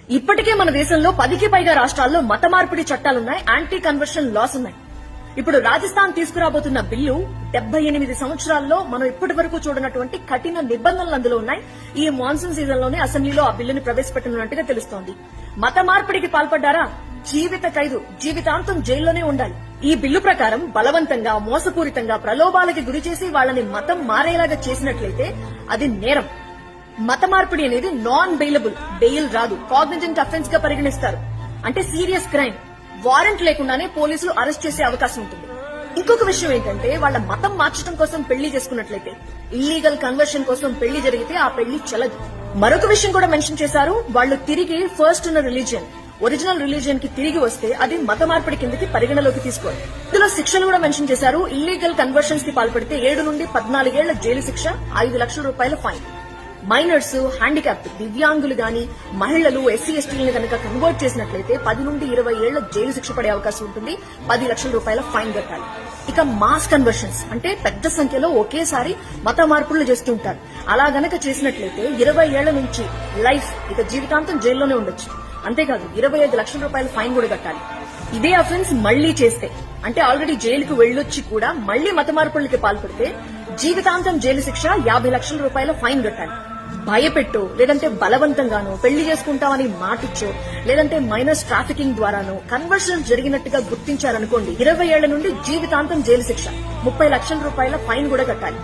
ఇప్పటికే మన దేశంలో 10కి పైగా రాష్ట్రాల్లో మత మార్పిడి చట్టాలున్నాయి, యాంటీ కన్వర్షన్ లాస్ ఉన్నాయి. ఇప్పుడు రాజస్థాన్ తీసుకురాబోతున్న బిల్లు 78 సంవత్సరాల్లో మనం ఇప్పటి వరకు చూడనటువంటి కఠిన నిబంధనలు అందులో ఉన్నాయి. ఈ మాన్సూన్ సీజన్ లోనే అసెంబ్లీలో ఆ బిల్లుని ప్రవేశపెట్టనున్నట్టుగా తెలుస్తోంది. మత మార్పిడికి పాల్పడ్డారా జీవిత ఖైదు, జీవితాంతం జైల్లోనే ఉండాలి. ఈ బిల్లు ప్రకారం బలవంతంగా, మోసపూరితంగా, ప్రలోభాలకి గురి చేసి వాళ్లని మతం మారేలాగా చేసినట్లయితే అది నేరం. మత మార్పిడి అనేది నాన్ బెయిలబుల్, బెయిల్ రాదు, కాగ్నిజెంట్ అఫెన్స్ గా పరిగణిస్తారు. అంటే సీరియస్ క్రైమ్. వారెంట్ లేకుండానే పోలీసులు అరెస్ట్ చేసే అవకాశం ఉంటుంది. ఇంకొక విషయం ఏంటంటే వాళ్ళ మతం మార్చడం కోసం పెళ్లి చేసుకున్నట్లయితే, ఇల్లీగల్ కన్వర్షన్ కోసం పెళ్లి జరిగితే ఆ పెళ్లి చెల్లదు. మరొక విషయం కూడా మెన్షన్ చేశారు, వాళ్ళు తిరిగి ఫస్ట్ ఉన్న రిలీజియన్, ఒరిజినల్ రిలీజియన్ కి తిరిగి వస్తే అది మత మార్పిడి కిందకి పరిగణలోకి తీసుకోవాలి. ఇందులో శిక్షలు కూడా మెన్షన్ చేశారు. ఇల్లీగల్ కన్వర్షన్స్ కి పాల్పడితే 7 నుండి 14 ఏళ్ల జైలు శిక్ష, 5 లక్షల రూపాయల ఫైన్. మైనర్స్, హ్యాండిక్యాప్డ్, దివ్యాంగులు గాని, మహిళలు, ఎస్సీ ఎస్టీలను కనుక కన్వర్ట్ చేసినట్లయితే 10 నుండి 20 ఏళ్ల జైలు శిక్ష పడే అవకాశం ఉంటుంది, 10 లక్షల రూపాయల ఫైన్ కట్టాలి. ఇక మాస్ కన్వర్షన్స్ అంటే పెద్ద సంఖ్యలో ఒకేసారి మత మార్పులు చేస్తుంటారు. అలా గనక చేసినట్లయితే 20 ఏళ్ల నుంచి లైఫ్, ఇక జీవితాంతం జైల్లోనే ఉండొచ్చు. అంతేకాదు 25 లక్షల రూపాయల ఫైన్ కూడా కట్టాలి. ఇదే అఫెన్స్ మళ్లీ చేస్తే, అంటే ఆల్రెడీ జైలుకు వెళ్లొచ్చి కూడా మళ్లీ మత మార్పులకి పాల్పడితే జీవితాంతం జైలు శిక్ష, 50 లక్షల రూపాయల ఫైన్ కట్టాలి. భయపెట్టో, లేదంటే బలవంతంగానో, పెళ్లి చేసుకుంటామని మాటిచ్చో, లేదంటే మైనస్ ట్రాఫికింగ్ ద్వారానో కన్వర్షన్ జరిగినట్టుగా గుర్తించారనుకోండి, 20 ఏళ్ల నుండి జీవితాంతం జైలు శిక్ష, 30 లక్షల రూపాయల ఫైన్ కూడా కట్టాలి.